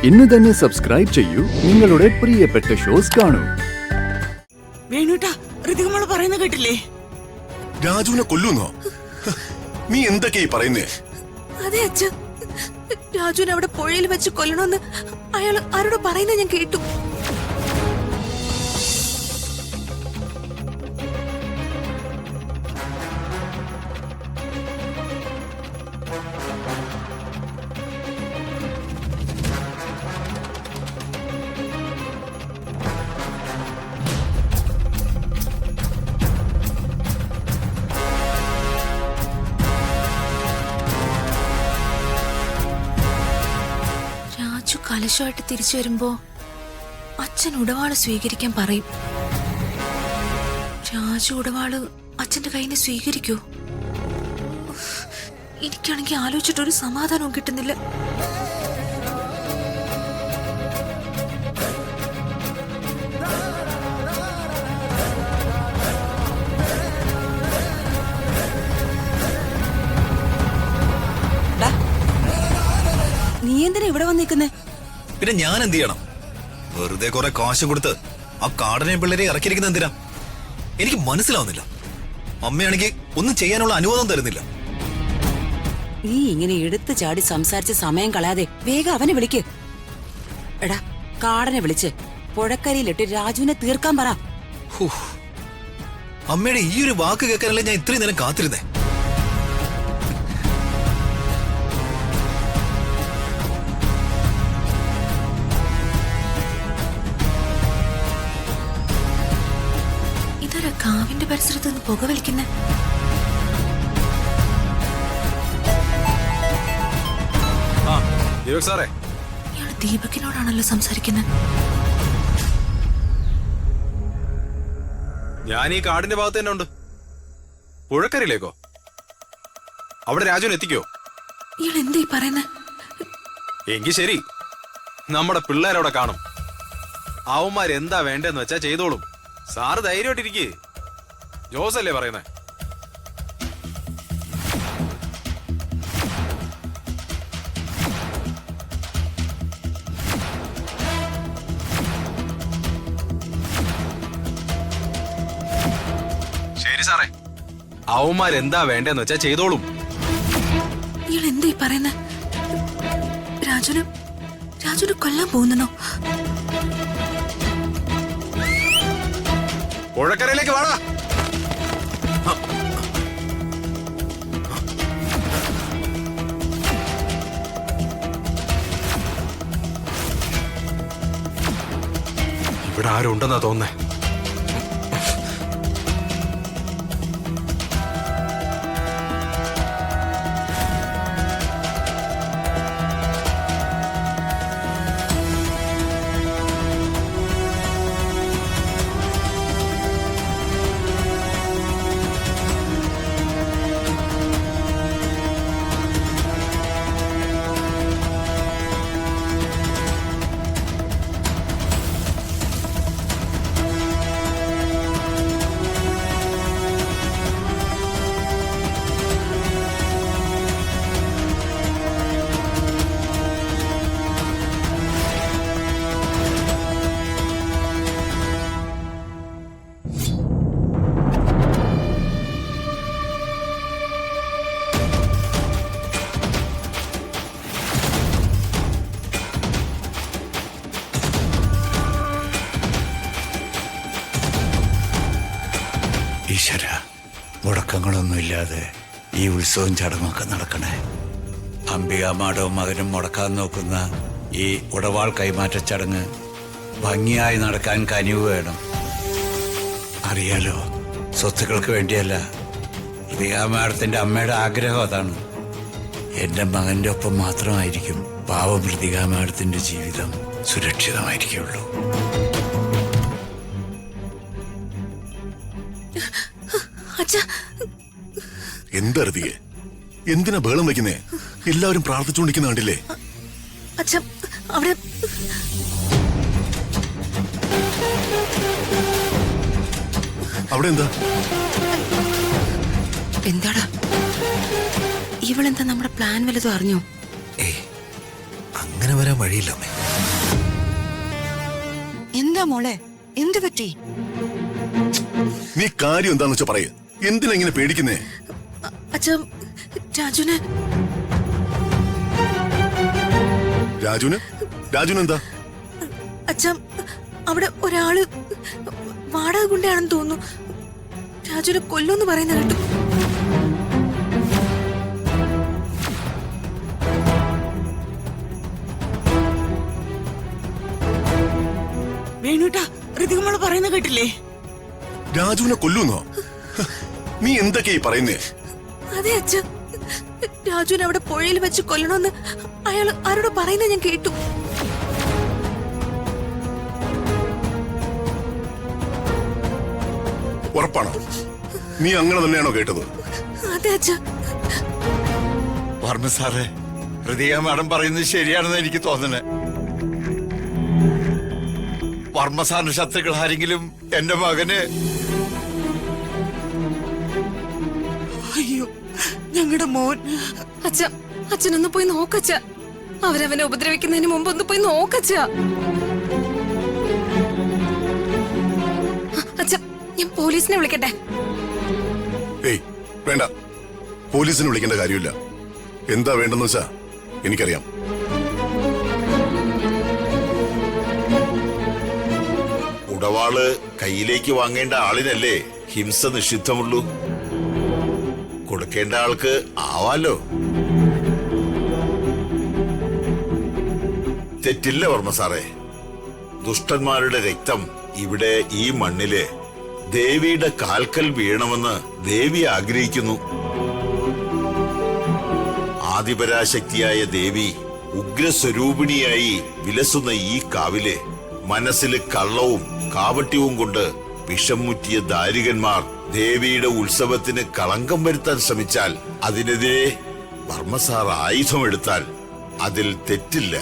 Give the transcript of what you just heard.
ഇന്ന് തന്നെ സബ്സ്ക്രൈബ് ചെയ്യൂ, നിങ്ങളുടെ പ്രിയപ്പെട്ട ഷോസ് കാണൂ. വേണുട്ടാ, ഋതികമ്മള് പറയുന്ന കേട്ടില്ലേ? രാജുവിനെ കൊല്ലുന്നോ? നീ എന്തൊക്കെയായി പറയുന്നേ? അതെ അച്ഛ, രാജുവിനെ അവിടെ പുഴയിൽ വെച്ച് കൊല്ലണമെന്ന് അയാൾ ആരോട് പറയുന്നത് ഞാൻ കേട്ടു. കലശമായിട്ട് തിരിച്ചു വരുമ്പോ അച്ഛൻ ഉടവാള് സ്വീകരിക്കാൻ പറയും. രാജു ഉടവാള് അച്ഛന്റെ കയ്യിൽ നിന്ന് സ്വീകരിക്കോ? എനിക്കാണെങ്കിൽ ആലോചിച്ചിട്ടൊരു സമാധാനവും കിട്ടുന്നില്ല. നീ എന്തിനാ ഇവിടെ വന്നിരിക്കുന്നേ? പിന്നെ ഞാൻ എന്ത് ചെയ്യണം? വെറുതെ കുറെ കാശ് കൊടുത്ത് ആ കാടനെയും പിള്ളേരെ ഇറക്കിയിരിക്കുന്ന എന്തിനാ? എനിക്ക് മനസ്സിലാവുന്നില്ല. അമ്മയാണെങ്കിൽ ഒന്നും ചെയ്യാനുള്ള അനുവാദം തരുന്നില്ല. നീ ഇങ്ങനെ എടുത്തു ചാടി സംസാരിച്ച് സമയം കളയാതെ വേഗം അവനെ വിളിക്ക്. എടാ, കാടനെ വിളിച്ച് പുഴക്കരയിലിട്ട് രാജുവിനെ തീർക്കാൻ പറ. അമ്മയുടെ ഈ ഒരു വാക്ക് കേൾക്കാനല്ലേ ഞാൻ ഇത്രയും നേരം കാത്തിരുന്നേ. കാവിന്റെ പരിസരത്ത് നിന്ന് പുക വലിക്കുന്ന ഇയാള് ദീപകിനോടാണല്ലോ സംസാരിക്കുന്നത്. ഞാൻ ഈ കാടിന്റെ ഭാഗത്ത് തന്നെ ഉണ്ട്. പുഴക്കരയിലേക്കോ? അവിടെ രാജുവിനെ എത്തിക്കോ? ഇയാൾ എന്താ ഈ പറയുന്നത്? എങ്കിൽ ശരി, നമ്മുടെ പിള്ളേരവിടെ കാണും. അവന്മാരെന്താ വേണ്ടെന്ന് വെച്ചാ ചെയ്തോളും. സാറ് ധൈര്യമായിട്ടിരിക്കേ. ജോസ് അല്ലേ പറയുന്നേ? ശരി സാറേ, അവന്മാരെന്താ വേണ്ടെന്ന് വെച്ചാ ചെയ്തോളും. ഇയാൾ എന്താ ഈ പറയുന്നത്? രാജുനെ കൊല്ലാൻ പോകുന്നോ? പുഴക്കരയിലേക്ക് വാടാ. ഇവിടെ ആരും ഉണ്ടെന്നാ തോന്നുന്നേ. ഈശ്വര, മുടക്കങ്ങളൊന്നുമില്ലാതെ ഈ ഉത്സവം ചടങ്ങൊക്കെ നടക്കണേ. അംബികാമാടവും മകനും മുടക്കാൻ നോക്കുന്ന ഈ ഉടവാൾ കൈമാറ്റ ചടങ്ങ് ഭംഗിയായി നടക്കാൻ കനിവ് വേണം. അറിയാലോ, സ്വത്തുക്കൾക്ക് വേണ്ടിയല്ല, ഋതികാമാടത്തിന്റെ അമ്മയുടെ ആഗ്രഹം അതാണ്. എന്റെ മകന്റെ ഒപ്പം മാത്രമായിരിക്കും പാവം ഋതികാമാടത്തിന്റെ ജീവിതം സുരക്ഷിതമായിരിക്കുള്ളൂ. എന്താ ഋതികെ, എന്തിനാ ബഹളം വയ്ക്കുന്നേ? എല്ലാവരും പ്രാർത്ഥിച്ചുകൊണ്ടിരിക്കുന്ന കണ്ടില്ലേ? അച്ഛാ, അവിടെ അവിടെ എന്താ? എന്താടാ? ഇവളെന്താ നമ്മുടെ പ്ലാൻ വല്ലതും അറിഞ്ഞോ? അങ്ങനെ അങ്ങനെ വരാൻ വഴിയില്ല അമ്മേ. എന്താ മോളെ, എന്ത് പറ്റി? നീ കാര്യം എന്താന്ന് വെച്ചാ പറയ്. എന്തിനാ ഇങ്ങനെ പേടിക്കുന്നേ? അച്ഛ, രാജുന് രാജുന് എന്താ? അച്ഛ, അവിടെ ഒരാള് വാടക കൊണ്ടാണെന്ന് തോന്നുന്നു. രാജുനെ കൊല്ലുമെന്ന് പറയുന്ന കേട്ടു. വേണുട്ടാ, ഋതികമ്മള് പറയുന്ന കേട്ടില്ലേ? രാജുവിനെ കൊല്ലുന്നോ? നീ എന്തൊക്കെയാ പറയുന്നേ? അതെ അച്ഛ, രാജുവിനെ അവിടെ പുഴയിൽ വെച്ച് കൊല്ലണമെന്ന് അയാൾ ആരോട് പറയുന്നത് ഞാൻ കേട്ടു. ഉറപ്പാണോ? നീ അങ്ങനെ തന്നെയാണോ കേട്ടത്? അതെ അച്ഛ. വർമ്മ സാറേ, ഹൃദയ മാഡം പറയുന്നത് ശരിയാണെന്ന് എനിക്ക് തോന്നണേ. വർമ്മ സാറിന്റെ ശത്രുക്കൾ ആരെങ്കിലും എന്റെ മകന്... അയ്യോ, ഞങ്ങളുടെ മോൻ. അച്ഛ, അച്ഛനൊന്ന് പോയി നോക്കച്ച. അവരവനെ ഉപദ്രവിക്കുന്നതിന് മുമ്പ് ഒന്ന് പോയി നോക്കച്ച. അച്ഛ, ഞാൻ പോലീസിനെ വിളിക്കട്ടെ? ഏയ് വേണ്ട, പോലീസിനെ വിളിക്കേണ്ട കാര്യമില്ല. എന്താ വേണ്ടെന്ന് വെച്ചാ എനിക്കറിയാം. ഉടവാള് കയ്യിലേക്ക് വാങ്ങേണ്ട ആളിനല്ലേ ഹിംസ നിഷിദ്ധമുള്ളൂ. കൊടുക്കേണ്ട ആൾക്ക് ആവാലോ. തെറ്റില്ല വർമ്മ സാറേ. ദുഷ്ടന്മാരുടെ രക്തം ഇവിടെ ഈ മണ്ണില് ദേവിയുടെ കാൽക്കൽ വീണമെന്ന് ദേവി ആഗ്രഹിക്കുന്നു. ആദിപരാശക്തിയായ ദേവി ഉഗ്രസ്വരൂപിണിയായി വിലസുന്ന ഈ കാവില് മനസ്സില് കള്ളവും കാപട്യവും കൊണ്ട് വിഷം മുറ്റിയ ദാരികന്മാർ ദേവിയുടെ ഉത്സവത്തിന് കളങ്കം വരുത്താൻ ശ്രമിച്ചാൽ അതിനെതിരെ വർമ്മ സാർ ആയുധമെടുത്താൽ അതിൽ തെറ്റില്ല.